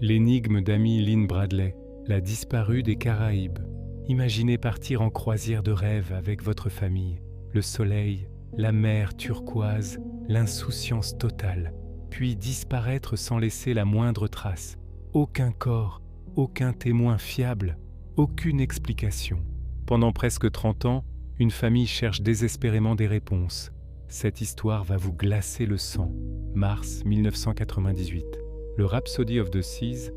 L'énigme d'Amy Lynn Bradley, la disparue des Caraïbes. Imaginez partir en croisière de rêve avec votre famille, le soleil, la mer turquoise, l'insouciance totale, puis disparaître sans laisser la moindre trace. Aucun corps, aucun témoin fiable, aucune explication. Pendant presque 30 ans, une famille cherche désespérément des réponses. Cette histoire va vous glacer le sang. Mars 1998. Le Rhapsody of the Seas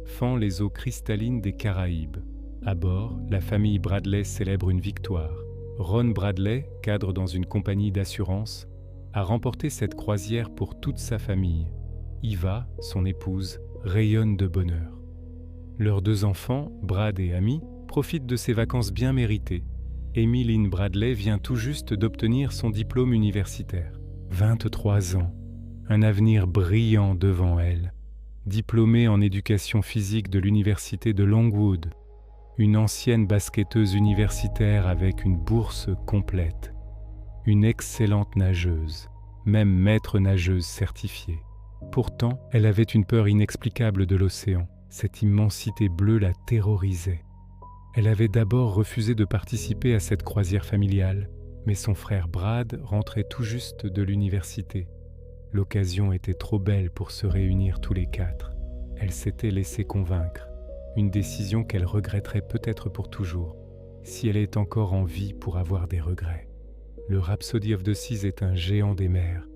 fend les eaux cristallines des Caraïbes. À bord, la famille Bradley célèbre une victoire. Ron Bradley, cadre dans une compagnie d'assurance, a remporté cette croisière pour toute sa famille. Eva, son épouse, rayonne de bonheur. Leurs 2 enfants, Brad et Amy, profitent de ces vacances bien méritées. Amy Lynn Bradley vient tout juste d'obtenir son diplôme universitaire. 23 ans, un avenir brillant devant elle. Diplômée en éducation physique de l'université de Longwood, une ancienne basketteuse universitaire avec une bourse complète, une excellente nageuse, même maître nageuse certifiée. Pourtant, elle avait une peur inexplicable de l'océan. Cette immensité bleue la terrorisait. Elle avait d'abord refusé de participer à cette croisière familiale, mais son frère Brad rentrait tout juste de l'université. L'occasion était trop belle pour se réunir tous les 4. Elle s'était laissée convaincre, une décision qu'elle regretterait peut-être pour toujours, si elle est encore en vie pour avoir des regrets. Le Rhapsody of the Seas est un géant des mers,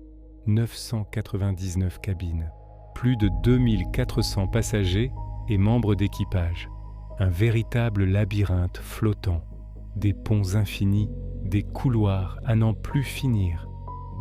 999 cabines, plus de 2400 passagers et membres d'équipage. Un véritable labyrinthe flottant, des ponts infinis, des couloirs à n'en plus finir,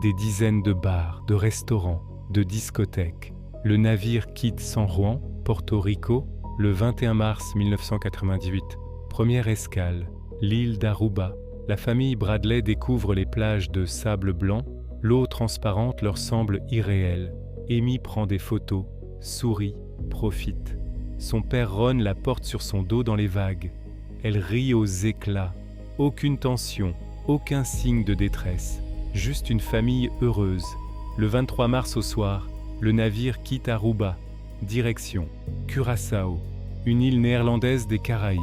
des dizaines de bars, de restaurants, de discothèques. Le navire quitte San Juan, Porto Rico, le 21 mars 1998. Première escale, l'île d'Aruba. La famille Bradley découvre les plages de sable blanc, l'eau transparente leur semble irréelle. Amy prend des photos, sourit, profite. Son père Ron la porte sur son dos dans les vagues. Elle rit aux éclats. Aucune tension, aucun signe de détresse. Juste une famille heureuse. Le 23 mars au soir, le navire quitte Aruba. Direction Curaçao, une île néerlandaise des Caraïbes.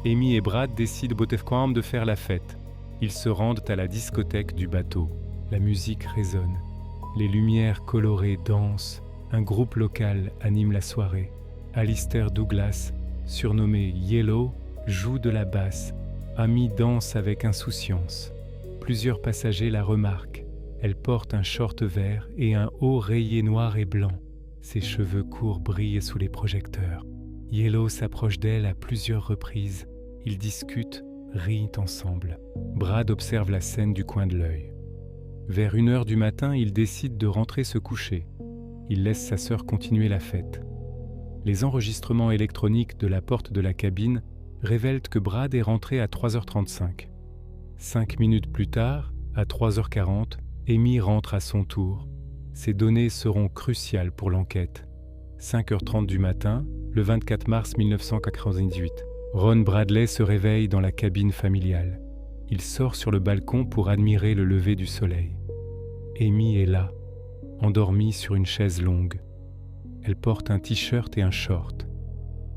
Amy et Brad décident de faire la fête. Ils se rendent à la discothèque du bateau. La musique résonne. Les lumières colorées dansent. Un groupe local anime la soirée. Alistair Douglas, surnommé Yellow, joue de la basse. Amy danse avec insouciance. Plusieurs passagers la remarquent. Elle porte un short vert et un haut rayé noir et blanc. Ses cheveux courts brillent sous les projecteurs. Yellow s'approche d'elle à plusieurs reprises. Ils discutent, rient ensemble. Brad observe la scène du coin de l'œil. Vers 1h du matin, il décide de rentrer se coucher. Il laisse sa sœur continuer la fête. Les enregistrements électroniques de la porte de la cabine révèlent que Brad est rentré à 3h35. 5 minutes plus tard, à 3h40, Amy rentre à son tour. Ces données seront cruciales pour l'enquête. 5h30 du matin, le 24 mars 1998. Ron Bradley se réveille dans la cabine familiale. Il sort sur le balcon pour admirer le lever du soleil. Amy est là, endormie sur une chaise longue. Elle porte un t-shirt et un short.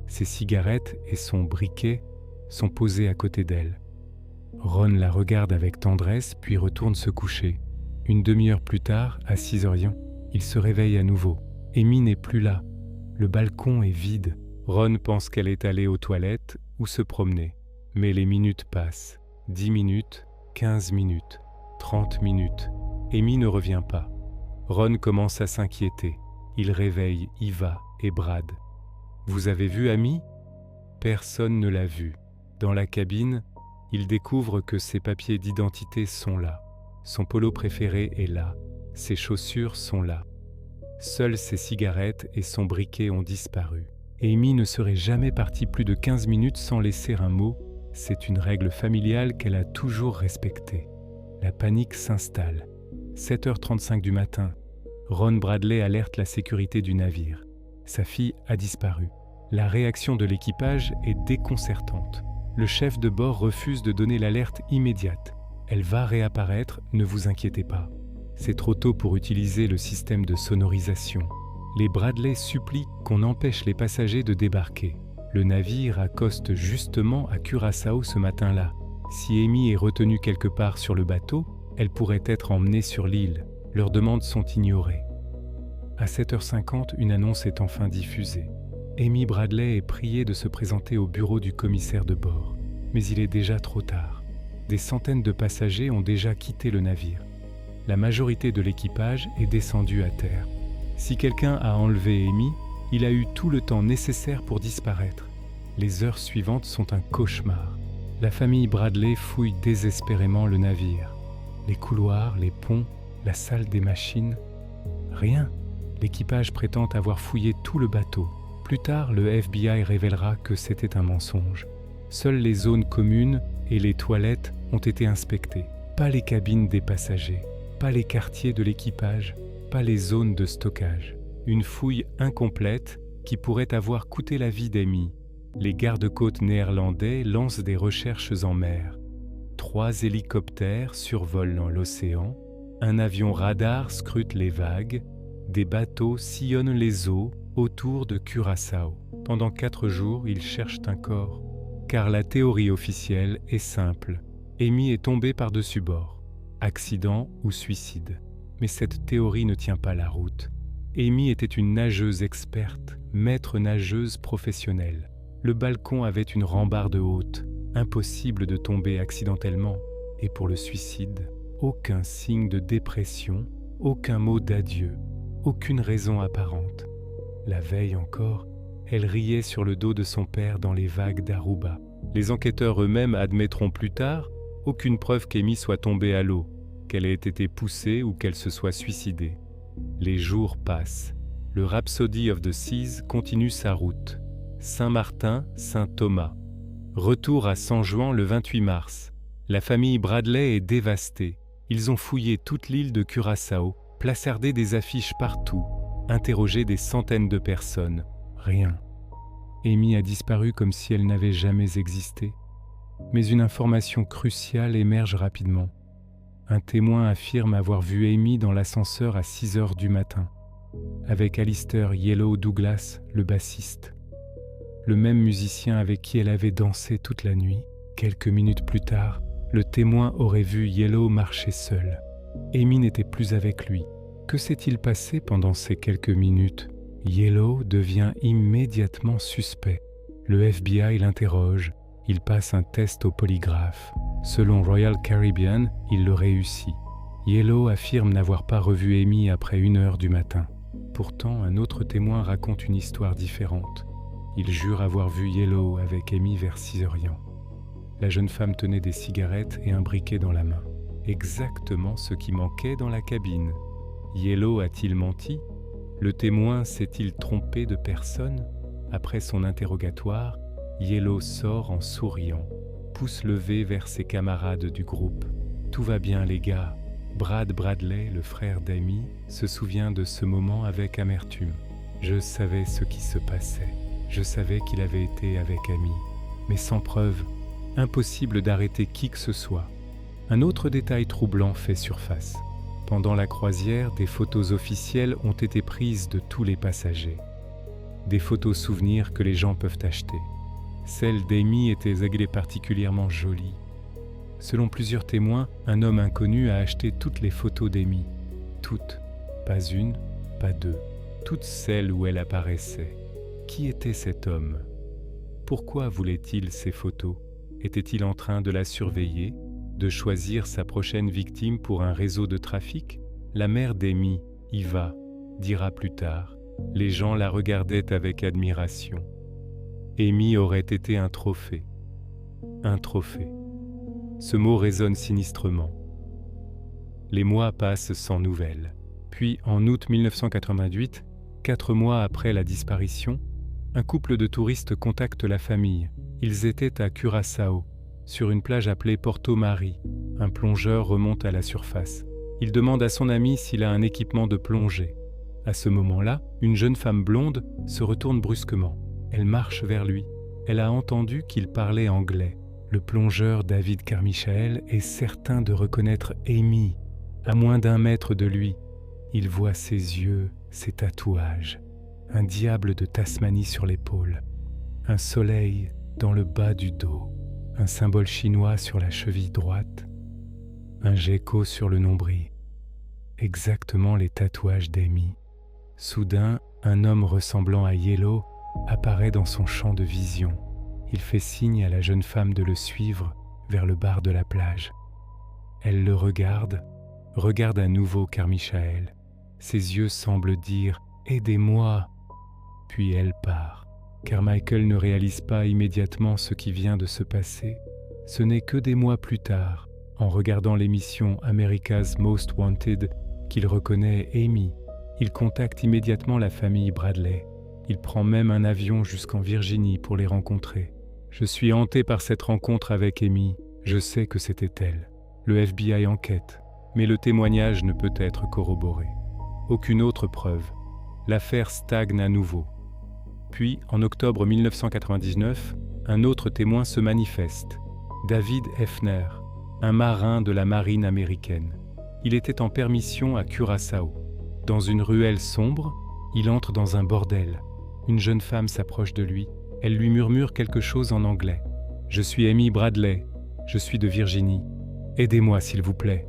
Ses cigarettes et son briquet sont posés à côté d'elle. Ron la regarde avec tendresse puis retourne se coucher. Une demi-heure plus tard, à 6h, il se réveille à nouveau. Amy n'est plus là. Le balcon est vide. Ron pense qu'elle est allée aux toilettes ou se promener. Mais les minutes passent. 10 minutes, 15 minutes, 30 minutes. Amy ne revient pas. Ron commence à s'inquiéter. Il réveille Eva et Brad. « Vous avez vu Amy ?» Personne ne l'a vue. Dans la cabine, il découvre que ses papiers d'identité sont là. Son polo préféré est là. Ses chaussures sont là. Seules ses cigarettes et son briquet ont disparu. Amy ne serait jamais partie plus de 15 minutes sans laisser un mot. C'est une règle familiale qu'elle a toujours respectée. La panique s'installe. 7h35 du matin, Ron Bradley alerte la sécurité du navire. Sa fille a disparu. La réaction de l'équipage est déconcertante. Le chef de bord refuse de donner l'alerte immédiate. Elle va réapparaître, ne vous inquiétez pas. C'est trop tôt pour utiliser le système de sonorisation. Les Bradley supplient qu'on empêche les passagers de débarquer. Le navire accoste justement à Curaçao ce matin-là. Si Amy est retenue quelque part sur le bateau, elle pourrait être emmenée sur l'île. Leurs demandes sont ignorées. À 7h50, une annonce est enfin diffusée. Amy Bradley est priée de se présenter au bureau du commissaire de bord. Mais il est déjà trop tard. Des centaines de passagers ont déjà quitté le navire. La majorité de l'équipage est descendue à terre. Si quelqu'un a enlevé Amy, il a eu tout le temps nécessaire pour disparaître. Les heures suivantes sont un cauchemar. La famille Bradley fouille désespérément le navire. Les couloirs, les ponts, la salle des machines. Rien. L'équipage prétend avoir fouillé tout le bateau. Plus tard, le FBI révélera que c'était un mensonge. Seules les zones communes et les toilettes ont été inspectées. Pas les cabines des passagers, pas les quartiers de l'équipage, pas les zones de stockage. Une fouille incomplète qui pourrait avoir coûté la vie d'Amy. Les gardes-côtes néerlandais lancent des recherches en mer. 3 hélicoptères survolent l'océan. Un avion radar scrute les vagues. Des bateaux sillonnent les eaux autour de Curaçao. Pendant 4 jours, ils cherchent un corps. Car la théorie officielle est simple. Amy est tombée par-dessus bord. Accident ou suicide. Mais cette théorie ne tient pas la route. Amy était une nageuse experte, maître nageuse professionnelle. Le balcon avait une rambarde haute. Impossible de tomber accidentellement. Et pour le suicide, aucun signe de dépression, aucun mot d'adieu, aucune raison apparente. La veille encore, elle riait sur le dos de son père dans les vagues d'Aruba. Les enquêteurs eux-mêmes admettront plus tard aucune preuve qu'Amy soit tombée à l'eau, qu'elle ait été poussée ou qu'elle se soit suicidée. Les jours passent. Le Rhapsody of the Seas continue sa route. Saint-Martin, Saint-Thomas. Retour à San Juan le 28 mars. La famille Bradley est dévastée. Ils ont fouillé toute l'île de Curaçao, placardé des affiches partout, interrogé des centaines de personnes. Rien. Amy a disparu comme si elle n'avait jamais existé. Mais une information cruciale émerge rapidement. Un témoin affirme avoir vu Amy dans l'ascenseur à 6h du matin, avec Alistair Yellow Douglas, le bassiste. Le même musicien avec qui elle avait dansé toute la nuit. Quelques minutes plus tard, le témoin aurait vu Yellow marcher seul. Amy n'était plus avec lui. Que s'est-il passé pendant ces quelques minutes ? Yellow devient immédiatement suspect. Le FBI l'interroge. Il passe un test au polygraphe. Selon Royal Caribbean, il le réussit. Yellow affirme n'avoir pas revu Amy après 1h du matin. Pourtant, un autre témoin raconte une histoire différente. Il jure avoir vu Yellow avec Amy vers 6h. La jeune femme tenait des cigarettes et un briquet dans la main. Exactement ce qui manquait dans la cabine. Yellow a-t-il menti ? Le témoin s'est-il trompé de personne ? Après son interrogatoire, Yellow sort en souriant, pouce levé vers ses camarades du groupe. « Tout va bien les gars ». Brad Bradley, le frère d'Amy, se souvient de ce moment avec amertume. « Je savais ce qui se passait. Je savais qu'il avait été avec Amy. Mais sans preuve, impossible d'arrêter qui que ce soit. » Un autre détail troublant fait surface. Pendant la croisière, des photos officielles ont été prises de tous les passagers. Des photos souvenirs que les gens peuvent acheter. Celle d'Amy était particulièrement jolie. Selon plusieurs témoins, un homme inconnu a acheté toutes les photos d'Amy. Toutes. Pas une, pas deux. Toutes celles où elle apparaissait. Qui était cet homme ? Pourquoi voulait-il ces photos ? Était-il en train de la surveiller ? De choisir sa prochaine victime pour un réseau de trafic ? La mère d'Amy, Eva, dira plus tard. Les gens la regardaient avec admiration. Amy aurait été un trophée. Un trophée. Ce mot résonne sinistrement. Les mois passent sans nouvelles. Puis, en août 1988, 4 mois après la disparition, un couple de touristes contacte la famille. Ils étaient à Curaçao, sur une plage appelée Porto Mari. Un plongeur remonte à la surface. Il demande à son ami s'il a un équipement de plongée. À ce moment-là, une jeune femme blonde se retourne brusquement. Elle marche vers lui. Elle a entendu qu'il parlait anglais. Le plongeur David Carmichael est certain de reconnaître Amy, à moins d'1 mètre de lui. Il voit ses yeux, ses tatouages. un diable de Tasmanie sur l'épaule, un soleil dans le bas du dos, un symbole chinois sur la cheville droite, un gecko sur le nombril. Exactement les tatouages d'Amy. Soudain, un homme ressemblant à Yellow apparaît dans son champ de vision. Il fait signe à la jeune femme de le suivre vers le bar de la plage. Elle le regarde à nouveau Carmichael. Ses yeux semblent dire « Aidez-moi !» Puis elle part. Carmichael ne réalise pas immédiatement ce qui vient de se passer. Ce n'est que des mois plus tard, en regardant l'émission America's Most Wanted, qu'il reconnaît Amy. Il contacte immédiatement la famille Bradley. Il prend même un avion jusqu'en Virginie pour les rencontrer. Je suis hanté par cette rencontre avec Amy. Je sais que c'était elle. Le FBI enquête, mais le témoignage ne peut être corroboré. Aucune autre preuve. L'affaire stagne à nouveau. Puis, en octobre 1999, un autre témoin se manifeste. David Hefner, un marin de la marine américaine. Il était en permission à Curaçao. Dans une ruelle sombre, il entre dans un bordel. Une jeune femme s'approche de lui. Elle lui murmure quelque chose en anglais. « Je suis Amy Bradley. Je suis de Virginie. Aidez-moi, s'il vous plaît. »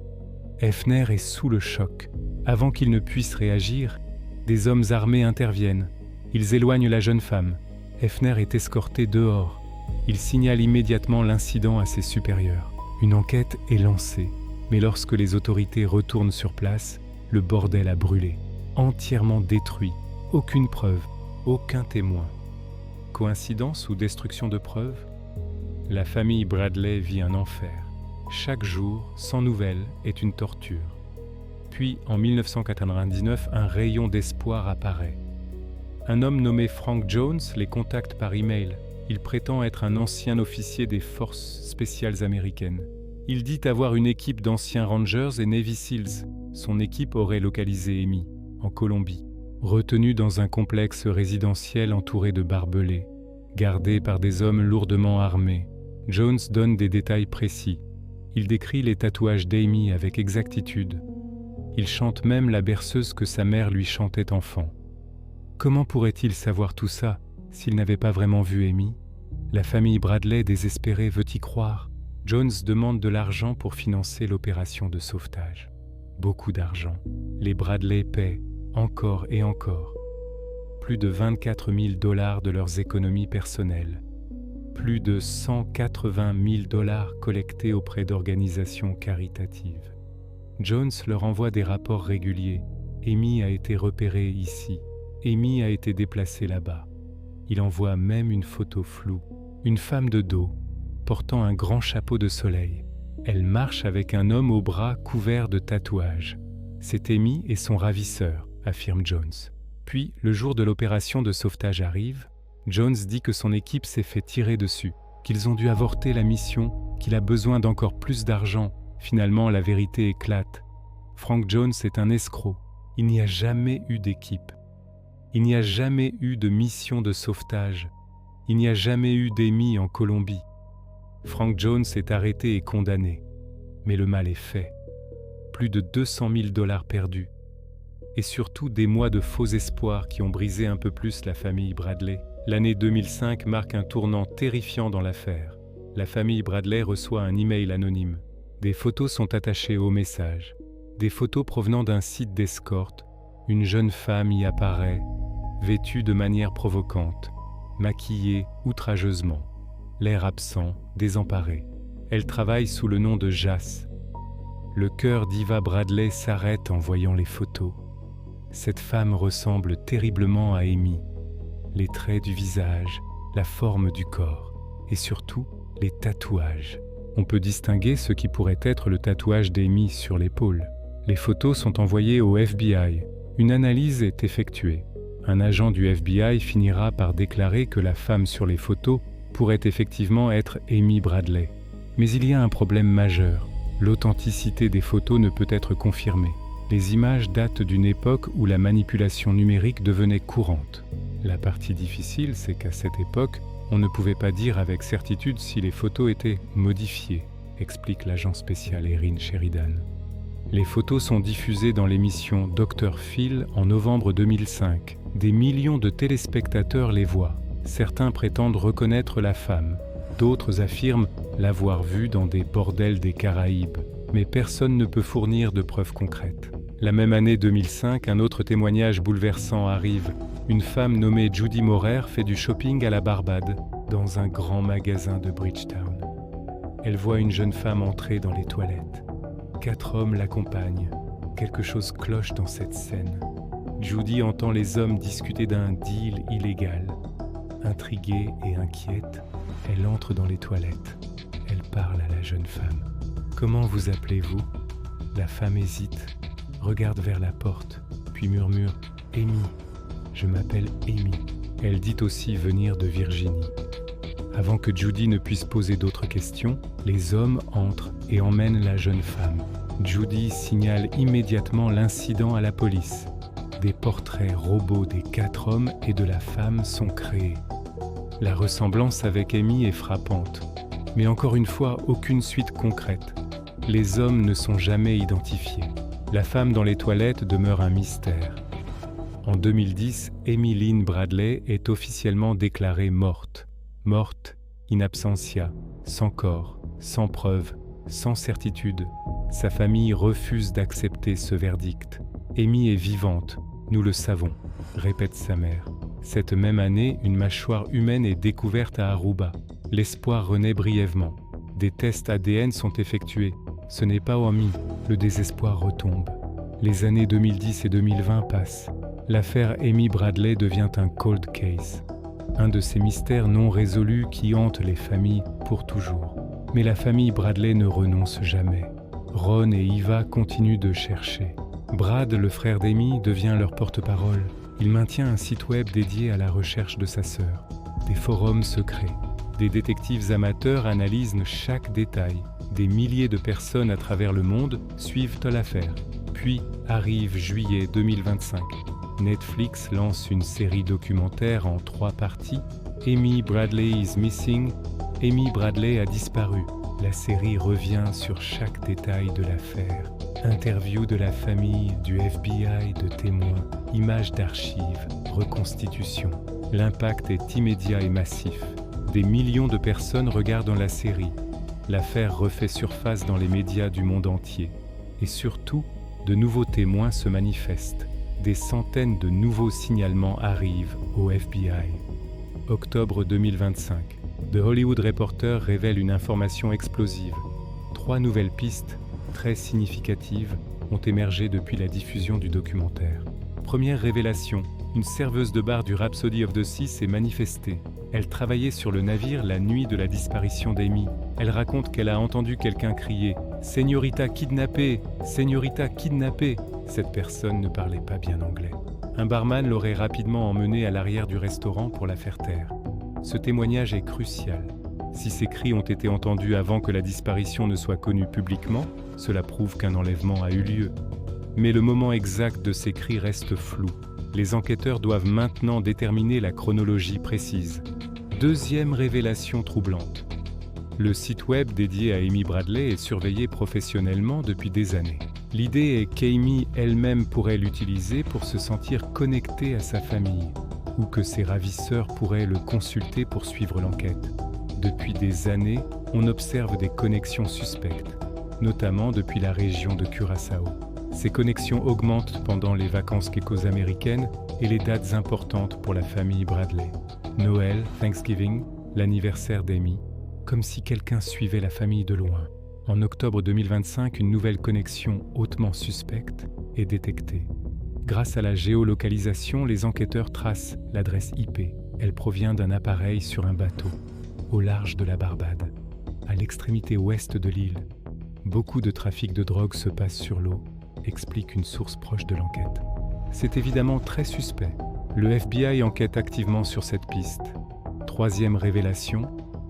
Hefner est sous le choc. Avant qu'il ne puisse réagir, des hommes armés interviennent. Ils éloignent la jeune femme. Hefner est escorté dehors. Il signale immédiatement l'incident à ses supérieurs. Une enquête est lancée. Mais lorsque les autorités retournent sur place, le bordel a brûlé, entièrement détruit. Aucune preuve, aucun témoin. Coïncidence ou destruction de preuves? La famille Bradley vit un enfer. Chaque jour, sans nouvelles, est une torture. Puis, en 1999, un rayon d'espoir apparaît. Un homme nommé Frank Jones les contacte par email. Il prétend être un ancien officier des forces spéciales américaines. Il dit avoir une équipe d'anciens Rangers et Navy Seals. Son équipe aurait localisé Amy, en Colombie, retenue dans un complexe résidentiel entouré de barbelés, gardé par des hommes lourdement armés. Jones donne des détails précis. Il décrit les tatouages d'Amy avec exactitude. Il chante même la berceuse que sa mère lui chantait enfant. Comment pourrait-il savoir tout ça s'il n'avait pas vraiment vu Amy? La famille Bradley, désespérée, veut y croire. Jones demande de l'argent pour financer l'opération de sauvetage. Beaucoup d'argent. Les Bradley paient encore et encore. Plus de 24 000 $ de leurs économies personnelles. Plus de 180 000 $ collectés auprès d'organisations caritatives. Jones leur envoie des rapports réguliers. Amy a été repérée ici. Amy a été déplacée là-bas. Il envoie même une photo floue. Une femme de dos, portant un grand chapeau de soleil. Elle marche avec un homme au bras couvert de tatouages. C'est Amy et son ravisseur, affirme Jones. Puis, le jour de l'opération de sauvetage arrive, Jones dit que son équipe s'est fait tirer dessus, qu'ils ont dû avorter la mission, qu'il a besoin d'encore plus d'argent. Finalement, la vérité éclate. Frank Jones est un escroc. Il n'y a jamais eu d'équipe. Il n'y a jamais eu de mission de sauvetage. Il n'y a jamais eu d'Amy en Colombie. Frank Jones est arrêté et condamné. Mais le mal est fait. Plus de 200 000 $ perdus. Et surtout des mois de faux espoirs qui ont brisé un peu plus la famille Bradley. L'année 2005 marque un tournant terrifiant dans l'affaire. La famille Bradley reçoit un email anonyme. Des photos sont attachées au message. Des photos provenant d'un site d'escorte. Une jeune femme y apparaît, vêtue de manière provocante, maquillée outrageusement, l'air absent, désemparé. Elle travaille sous le nom de Jas. Le cœur d'Eva Bradley s'arrête en voyant les photos. Cette femme ressemble terriblement à Amy. Les traits du visage, la forme du corps et surtout les tatouages. On peut distinguer ce qui pourrait être le tatouage d'Amy sur l'épaule. Les photos sont envoyées au FBI. Une analyse est effectuée. Un agent du FBI finira par déclarer que la femme sur les photos pourrait effectivement être Amy Bradley. Mais il y a un problème majeur. L'authenticité des photos ne peut être confirmée. Les images datent d'une époque où la manipulation numérique devenait courante. La partie difficile, c'est qu'à cette époque, on ne pouvait pas dire avec certitude si les photos étaient modifiées, explique l'agent spécial Erin Sheridan. Les photos sont diffusées dans l'émission Dr. Phil en novembre 2005. Des millions de téléspectateurs les voient. Certains prétendent reconnaître la femme. D'autres affirment l'avoir vue dans des bordels des Caraïbes. Mais personne ne peut fournir de preuves concrètes. La même année 2005, un autre témoignage bouleversant arrive. Une femme nommée Judy Maurer fait du shopping à la Barbade, dans un grand magasin de Bridgetown. Elle voit une jeune femme entrer dans les toilettes. 4 hommes l'accompagnent. Quelque chose cloche dans cette scène. Judy entend les hommes discuter d'un deal illégal. Intriguée et inquiète, elle entre dans les toilettes. Elle parle à la jeune femme. « Comment vous appelez-vous » La femme hésite, regarde vers la porte, puis murmure « Amy, je m'appelle Amy ». Elle dit aussi venir de Virginie. Avant que Judy ne puisse poser d'autres questions, les hommes entrent et emmènent la jeune femme. Judy signale immédiatement l'incident à la police. Des portraits robots des 4 hommes et de la femme sont créés. La ressemblance avec Amy est frappante, mais encore une fois, aucune suite concrète. Les hommes ne sont jamais identifiés. La femme dans les toilettes demeure un mystère. En 2010, Amy Lynn Bradley est officiellement déclarée morte. Morte in absentia, sans corps, sans preuve, sans certitude. Sa famille refuse d'accepter ce verdict. Amy est vivante, nous le savons, répète sa mère. Cette même année, une mâchoire humaine est découverte à Aruba. L'espoir renaît brièvement. Des tests ADN sont effectués. Ce n'est pas omis, le désespoir retombe. Les années 2010 et 2020 passent. L'affaire Amy Bradley devient un cold case. Un de ces mystères non résolus qui hantent les familles pour toujours. Mais la famille Bradley ne renonce jamais. Ron et Eva continuent de chercher. Brad, le frère d'Amy, devient leur porte-parole. Il maintient un site web dédié à la recherche de sa sœur. Des forums secrets. Des détectives amateurs analysent chaque détail. Des milliers de personnes à travers le monde suivent l'affaire. Puis arrive juillet 2025. Netflix lance une série documentaire en 3 parties. Amy Bradley is missing. Amy Bradley a disparu. La série revient sur chaque détail de l'affaire. Interviews de la famille, du FBI, de témoins, images d'archives, reconstitutions. L'impact est immédiat et massif. Des millions de personnes regardent la série. L'affaire refait surface dans les médias du monde entier. Et surtout, de nouveaux témoins se manifestent. Des centaines de nouveaux signalements arrivent au FBI. Octobre 2025. The Hollywood Reporter révèle une information explosive. 3 nouvelles pistes, très significatives, ont émergé depuis la diffusion du documentaire. Première révélation, une serveuse de bar du Rhapsody of the Sea s'est manifestée. Elle travaillait sur le navire la nuit de la disparition d'Amy. Elle raconte qu'elle a entendu quelqu'un crier « Señorita kidnappée! Señorita kidnappée !» Cette personne ne parlait pas bien anglais. Un barman l'aurait rapidement emmenée à l'arrière du restaurant pour la faire taire. Ce témoignage est crucial. Si ces cris ont été entendus avant que la disparition ne soit connue publiquement, cela prouve qu'un enlèvement a eu lieu. Mais le moment exact de ces cris reste flou. Les enquêteurs doivent maintenant déterminer la chronologie précise. Deuxième révélation troublante. Le site web dédié à Amy Bradley est surveillé professionnellement depuis des années. L'idée est qu'Amy elle-même pourrait l'utiliser pour se sentir connectée à sa famille, ou que ses ravisseurs pourraient le consulter pour suivre l'enquête. Depuis des années, on observe des connexions suspectes, notamment depuis la région de Curaçao. Ces connexions augmentent pendant les vacances américaines et les dates importantes pour la famille Bradley. Noël, Thanksgiving, l'anniversaire d'Amy, comme si quelqu'un suivait la famille de loin. En octobre 2025, une nouvelle connexion hautement suspecte est détectée. Grâce à la géolocalisation, les enquêteurs tracent l'adresse IP. Elle provient d'un appareil sur un bateau, au large de la Barbade, à l'extrémité ouest de l'île. Beaucoup de trafic de drogue se passe sur l'eau, explique une source proche de l'enquête. C'est évidemment très suspect. Le FBI enquête activement sur cette piste. Troisième révélation,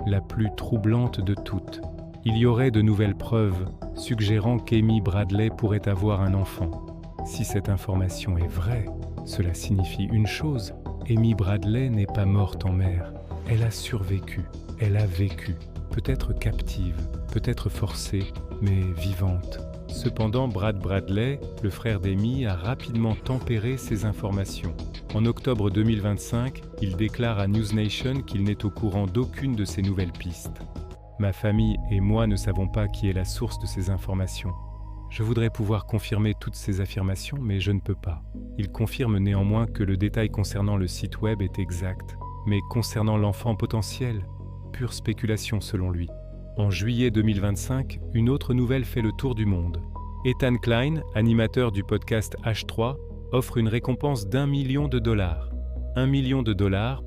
la plus troublante de toutes. Il y aurait de nouvelles preuves suggérant qu'Amy Bradley pourrait avoir un enfant. Si cette information est vraie, cela signifie une chose. Amy Bradley n'est pas morte en mer. Elle a survécu. Elle a vécu. Peut-être captive, peut-être forcée, mais vivante. Cependant, Brad Bradley, le frère d'Amy, a rapidement tempéré ces informations. En octobre 2025, il déclare à News Nation qu'il n'est au courant d'aucune de ces nouvelles pistes. « Ma famille et moi ne savons pas qui est la source de ces informations. Je voudrais pouvoir confirmer toutes ces affirmations, mais je ne peux pas. » Il confirme néanmoins que le détail concernant le site web est exact, mais concernant l'enfant potentiel, pure spéculation selon lui. En juillet 2025, une autre nouvelle fait le tour du monde. Ethan Klein, animateur du podcast H3, offre une récompense d'$1 million. $1 million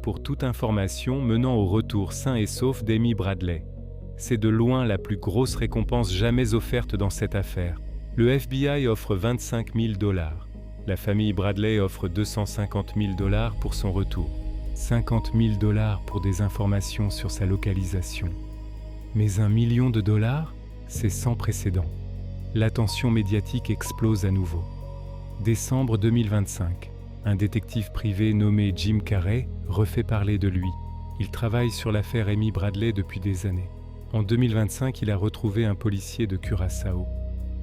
pour toute information menant au retour sain et sauf d'Amy Bradley. C'est de loin la plus grosse récompense jamais offerte dans cette affaire. Le FBI offre $25 000. La famille Bradley offre $250 000 pour son retour. $50 000 pour des informations sur sa localisation. Mais $1 million, c'est sans précédent. L'attention médiatique explose à nouveau. Décembre 2025, un détective privé nommé Jim Carrey refait parler de lui. Il travaille sur l'affaire Amy Bradley depuis des années. En 2025, il a retrouvé un policier de Curaçao,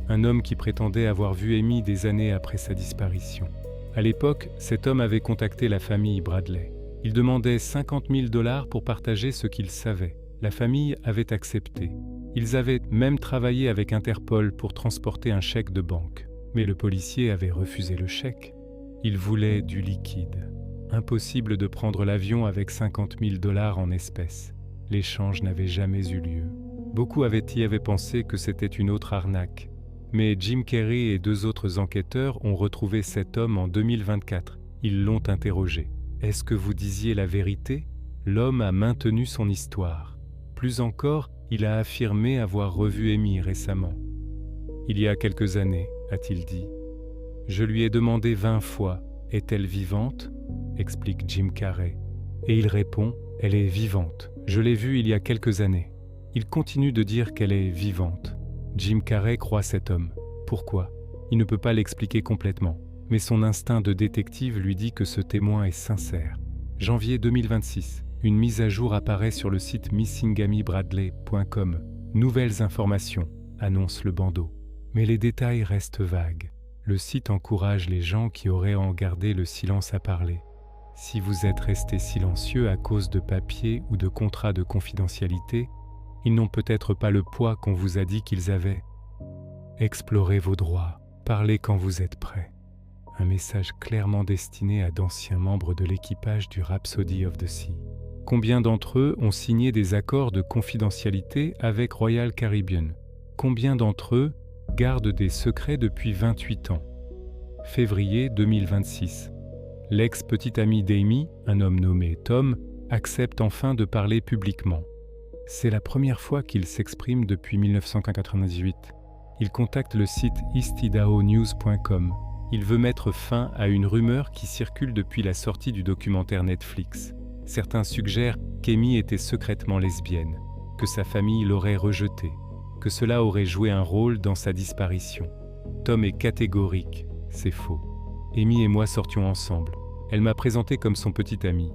un homme qui prétendait avoir vu Amy des années après sa disparition. À l'époque, cet homme avait contacté la famille Bradley. Il demandait $50 000 pour partager ce qu'il savait. La famille avait accepté. Ils avaient même travaillé avec Interpol pour transporter un chèque de banque. Mais le policier avait refusé le chèque. Il voulait du liquide. Impossible de prendre l'avion avec $50 000 en espèces. L'échange n'avait jamais eu lieu. Beaucoup y avaient pensé que c'était une autre arnaque. Mais Jim Carrey et 2 autres enquêteurs ont retrouvé cet homme en 2024. Ils l'ont interrogé. « Est-ce que vous disiez la vérité ?» L'homme a maintenu son histoire. Plus encore, il a affirmé avoir revu Amy récemment. « Il y a quelques années, a-t-il dit. Je lui ai demandé 20 fois, est-elle vivante ?» explique Jim Carrey. Et il répond, elle est vivante. Je l'ai vue il y a quelques années. Il continue de dire qu'elle est vivante. Jim Carrey croit cet homme. Pourquoi ? Il ne peut pas l'expliquer complètement, mais son instinct de détective lui dit que ce témoin est sincère. Janvier 2026, une mise à jour apparaît sur le site missingamybradley.com. Nouvelles informations, annonce le bandeau. Mais les détails restent vagues. Le site encourage les gens qui auraient en gardé le silence à parler. Si vous êtes resté silencieux à cause de papiers ou de contrats de confidentialité, ils n'ont peut-être pas le poids qu'on vous a dit qu'ils avaient. Explorez vos droits, parlez quand vous êtes prêt. Un message clairement destiné à d'anciens membres de l'équipage du Rhapsody of the Sea. Combien d'entre eux ont signé des accords de confidentialité avec Royal Caribbean? Combien d'entre eux gardent des secrets depuis 28 ans? Février 2026. L'ex-petit ami d'Amy, un homme nommé Tom, accepte enfin de parler publiquement. C'est la première fois qu'il s'exprime depuis 1998. Il contacte le site eastidahonews.com. Il veut mettre fin à une rumeur qui circule depuis la sortie du documentaire Netflix. Certains suggèrent qu'Amy était secrètement lesbienne, que sa famille l'aurait rejetée, que cela aurait joué un rôle dans sa disparition. Tom est catégorique, c'est faux. Amy et moi sortions ensemble. Elle m'a présenté comme son petit ami.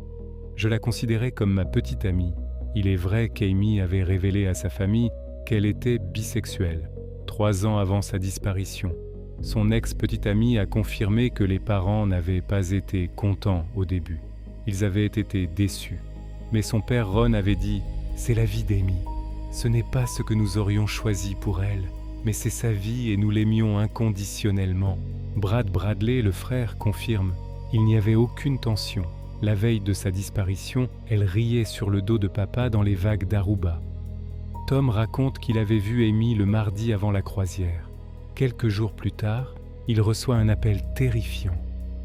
Je la considérais comme ma petite amie. Il est vrai qu'Amy avait révélé à sa famille qu'elle était bisexuelle, 3 ans avant sa disparition. Son ex-petite amie a confirmé que les parents n'avaient pas été contents au début. Ils avaient été déçus. Mais son père Ron avait dit « C'est la vie d'Amy. Ce n'est pas ce que nous aurions choisi pour elle, mais c'est sa vie et nous l'aimions inconditionnellement. » Brad Bradley, le frère, confirme « Il n'y avait aucune tension. La veille de sa disparition, elle riait sur le dos de papa dans les vagues d'Aruba. » Tom raconte qu'il avait vu Amy le mardi avant la croisière. Quelques jours plus tard, il reçoit un appel terrifiant.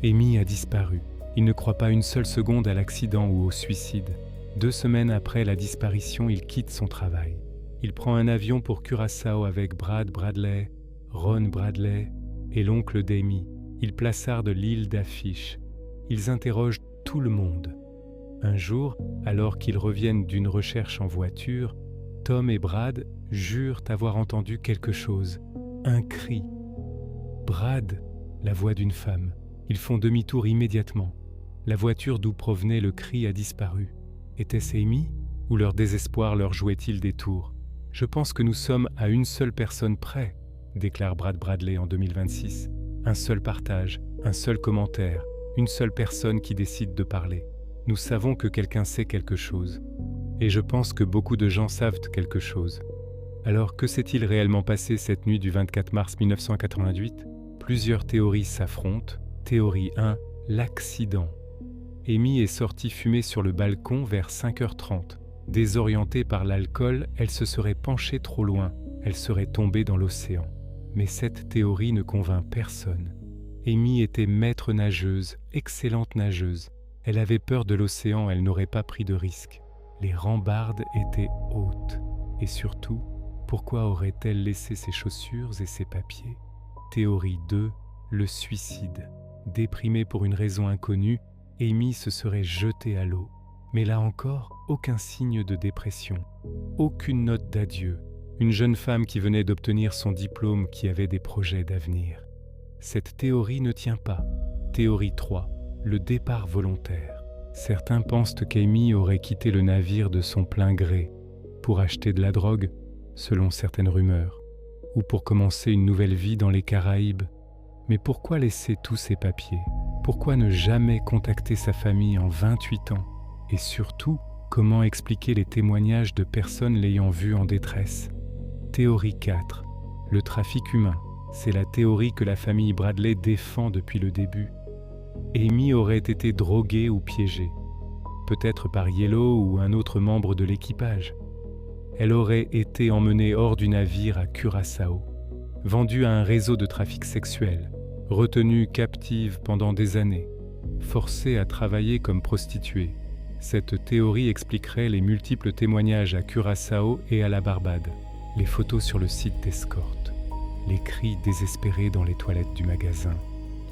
Amy a disparu. Il ne croit pas une seule seconde à l'accident ou au suicide. 2 semaines après la disparition, il quitte son travail. Il prend un avion pour Curaçao avec Brad Bradley, Ron Bradley et l'oncle d'Amy. Ils plaçardent l'île d'affiches. Ils interrogent tout le monde. Un jour, alors qu'ils reviennent d'une recherche en voiture, Tom et Brad jurent avoir entendu quelque chose. Un cri. Brad, la voix d'une femme. Ils font demi-tour immédiatement. La voiture d'où provenait le cri a disparu. Était-ce Amy? Ou leur désespoir leur jouait-il des tours? Je pense que nous sommes à une seule personne près. déclare Brad Bradley en 2026. Un seul partage, un seul commentaire, une seule personne qui décide de parler. Nous savons que quelqu'un sait quelque chose. Et je pense que beaucoup de gens savent quelque chose. Alors, que s'est-il réellement passé cette nuit du 24 mars 1988 ? Plusieurs théories s'affrontent. Théorie 1, l'accident. Amy est sortie fumer sur le balcon vers 5h30. Désorientée par l'alcool, elle se serait penchée trop loin. Elle serait tombée dans l'océan. Mais cette théorie ne convainc personne. Amy était maître nageuse, excellente nageuse. Elle avait peur de l'océan, elle n'aurait pas pris de risque. Les rambardes étaient hautes. Et surtout, pourquoi aurait-elle laissé ses chaussures et ses papiers ? Théorie 2, le suicide. Déprimée pour une raison inconnue, Amy se serait jetée à l'eau. Mais là encore, aucun signe de dépression, aucune note d'adieu. Une jeune femme qui venait d'obtenir son diplôme, qui avait des projets d'avenir. Cette théorie ne tient pas. Théorie 3, le départ volontaire. Certains pensent qu'Amy aurait quitté le navire de son plein gré pour acheter de la drogue, selon certaines rumeurs, ou pour commencer une nouvelle vie dans les Caraïbes. Mais pourquoi laisser tous ces papiers ? Pourquoi ne jamais contacter sa famille en 28 ans ? Et surtout, comment expliquer les témoignages de personnes l'ayant vue en détresse ? Théorie 4. Le trafic humain. C'est la théorie que la famille Bradley défend depuis le début. Amy aurait été droguée ou piégée, peut-être par Yellow ou un autre membre de l'équipage. Elle aurait été emmenée hors du navire à Curaçao, vendue à un réseau de trafic sexuel, retenue captive pendant des années, forcée à travailler comme prostituée. Cette théorie expliquerait les multiples témoignages à Curaçao et à la Barbade, les photos sur le site d'escorte, les cris désespérés dans les toilettes du magasin,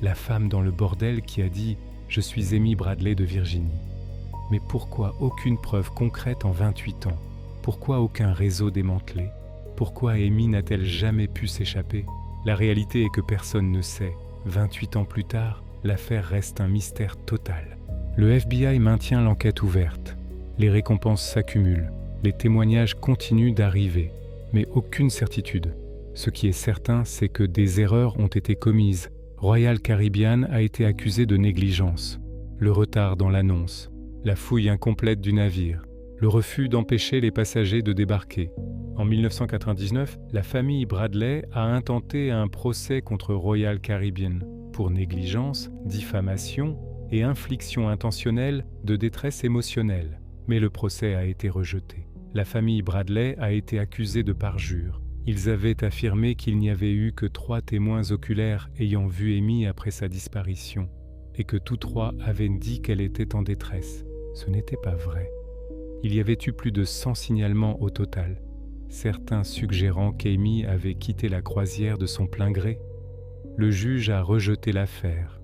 la femme dans le bordel qui a dit « Je suis Amy Bradley de Virginie ». Mais pourquoi aucune preuve concrète en 28 ans ? Pourquoi aucun réseau démantelé ? Pourquoi Amy n'a-t-elle jamais pu s'échapper ? La réalité est que personne ne sait. 28 ans plus tard, l'affaire reste un mystère total. Le FBI maintient l'enquête ouverte. Les récompenses s'accumulent. Les témoignages continuent d'arriver. Mais aucune certitude. Ce qui est certain, c'est que des erreurs ont été commises. Royal Caribbean a été accusé de négligence. Le retard dans l'annonce, la fouille incomplète du navire, le refus d'empêcher les passagers de débarquer. En 1999, la famille Bradley a intenté un procès contre Royal Caribbean pour négligence, diffamation et infliction intentionnelle de détresse émotionnelle. Mais le procès a été rejeté. La famille Bradley a été accusée de parjure. Ils avaient affirmé qu'il n'y avait eu que 3 témoins oculaires ayant vu Amy après sa disparition et que tous 3 avaient dit qu'elle était en détresse. Ce n'était pas vrai. Il y avait eu plus de 100 signalements au total, certains suggérant qu'Amy avait quitté la croisière de son plein gré. Le juge a rejeté l'affaire.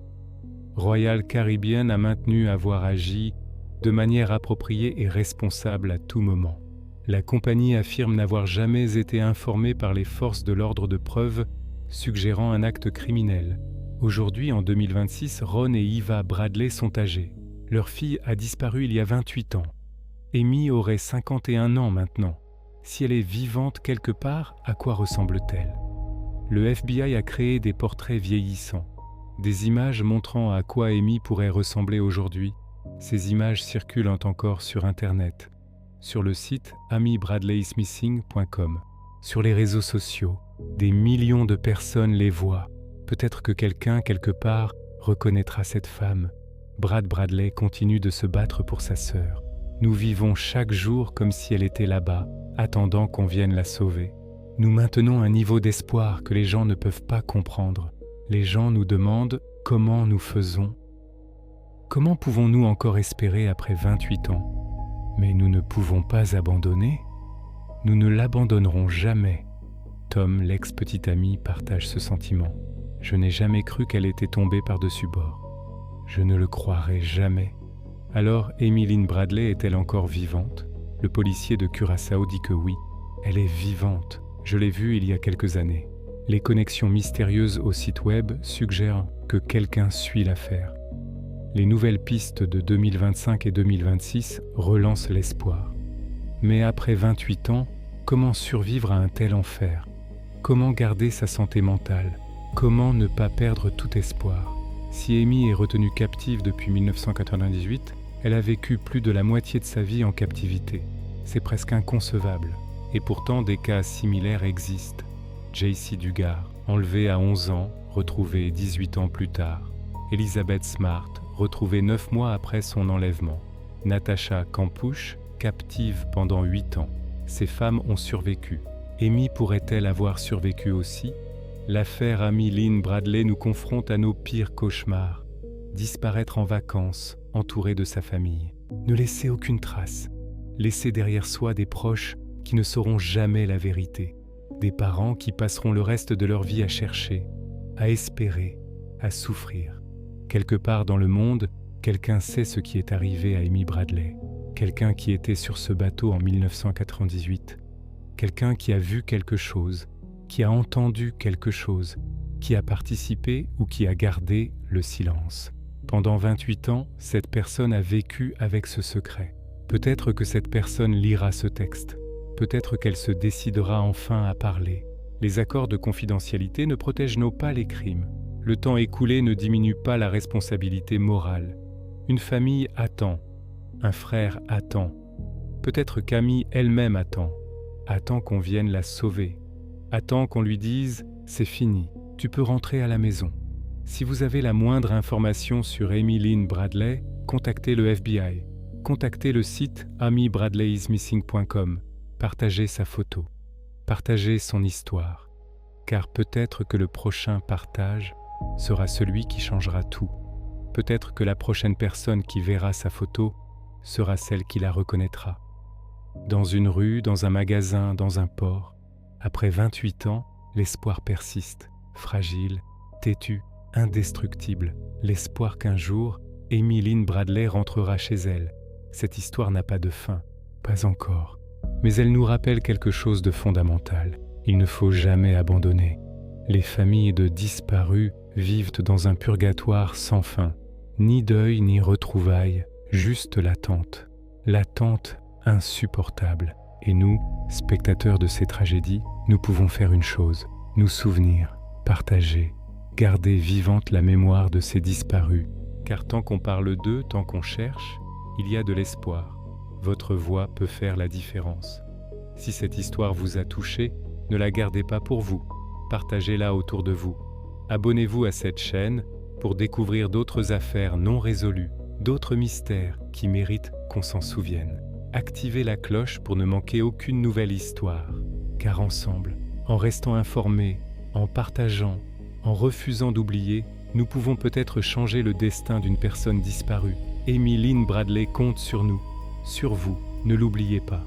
Royal Caribbean a maintenu avoir agi de manière appropriée et responsable à tout moment. La compagnie affirme n'avoir jamais été informée par les forces de l'ordre de preuve, suggérant un acte criminel. Aujourd'hui, en 2026, Ron et Eva Bradley sont âgés. Leur fille a disparu il y a 28 ans. Amy aurait 51 ans maintenant. Si elle est vivante quelque part, à quoi ressemble-t-elle ? Le FBI a créé des portraits vieillissants, des images montrant à quoi Amy pourrait ressembler aujourd'hui. Ces images circulent encore sur Internet, sur le site amybradleysmissing.com. Sur les réseaux sociaux, des millions de personnes les voient. Peut-être que quelqu'un, quelque part, reconnaîtra cette femme. Brad Bradley continue de se battre pour sa sœur. Nous vivons chaque jour comme si elle était là-bas, attendant qu'on vienne la sauver. Nous maintenons un niveau d'espoir que les gens ne peuvent pas comprendre. Les gens nous demandent comment nous faisons. Comment pouvons-nous encore espérer après 28 ans ? Mais nous ne pouvons pas abandonner. Nous ne l'abandonnerons jamais. Tom, l'ex-petit ami, partage ce sentiment. Je n'ai jamais cru qu'elle était tombée par-dessus bord. Je ne le croirai jamais. Alors, Amy Lynn Bradley est-elle encore vivante ? Le policier de Curaçao dit que oui, elle est vivante. Je l'ai vue il y a quelques années. Les connexions mystérieuses au site web suggèrent que quelqu'un suit l'affaire. Les nouvelles pistes de 2025 et 2026 relancent l'espoir. Mais après 28 ans, comment survivre à un tel enfer ? Comment garder sa santé mentale? Comment ne pas perdre tout espoir? Si Amy est retenue captive depuis 1998, elle a vécu plus de la moitié de sa vie en captivité. C'est presque inconcevable. Et pourtant, des cas similaires existent. Jaycee Dugard, enlevée à 11 ans, retrouvée 18 ans plus tard. Elizabeth Smart, retrouvée 9 mois après son enlèvement. Natasha Kampusch, captive pendant 8 ans. Ces femmes ont survécu. Amy pourrait-elle avoir survécu aussi? L'affaire Amy Lynn Bradley nous confronte à nos pires cauchemars. Disparaître en vacances, entouré de sa famille. Ne laisser aucune trace. Laisser derrière soi des proches qui ne sauront jamais la vérité. Des parents qui passeront le reste de leur vie à chercher, à espérer, à souffrir. Quelque part dans le monde, quelqu'un sait ce qui est arrivé à Amy Bradley. Quelqu'un qui était sur ce bateau en 1998. Quelqu'un qui a vu quelque chose, qui a entendu quelque chose, qui a participé ou qui a gardé le silence. Pendant 28 ans, cette personne a vécu avec ce secret. Peut-être que cette personne lira ce texte. Peut-être qu'elle se décidera enfin à parler. Les accords de confidentialité ne protègent pas les crimes. Le temps écoulé ne diminue pas la responsabilité morale. Une famille attend. Un frère attend. Peut-être qu'Amy elle-même attend. Attend qu'on vienne la sauver. Attend qu'on lui dise « c'est fini, tu peux rentrer à la maison ». Si vous avez la moindre information sur Amy Lynn Bradley, contactez le FBI. Contactez le site amybradleyismissing.com. Partagez sa photo. Partagez son histoire. Car peut-être que le prochain partage sera celui qui changera tout. Peut-être que la prochaine personne qui verra sa photo sera celle qui la reconnaîtra. Dans une rue, dans un magasin, dans un port, après 28 ans, l'espoir persiste, fragile, têtu, indestructible. L'espoir qu'un jour, Amy Lynn Bradley rentrera chez elle. Cette histoire n'a pas de fin, pas encore. Mais elle nous rappelle quelque chose de fondamental. Il ne faut jamais abandonner. Les familles de disparus vivent dans un purgatoire sans fin. Ni deuil, ni retrouvailles, juste l'attente. L'attente insupportable. Et nous, spectateurs de ces tragédies, nous pouvons faire une chose, nous souvenir, partager, garder vivante la mémoire de ces disparus. Car tant qu'on parle d'eux, tant qu'on cherche, il y a de l'espoir. Votre voix peut faire la différence. Si cette histoire vous a touché, ne la gardez pas pour vous. Partagez-la autour de vous. Abonnez-vous à cette chaîne pour découvrir d'autres affaires non résolues, d'autres mystères qui méritent qu'on s'en souvienne. Activez la cloche pour ne manquer aucune nouvelle histoire. Car ensemble, en restant informés, en partageant, en refusant d'oublier, nous pouvons peut-être changer le destin d'une personne disparue. Amy Lynn Bradley compte sur nous, sur vous, ne l'oubliez pas.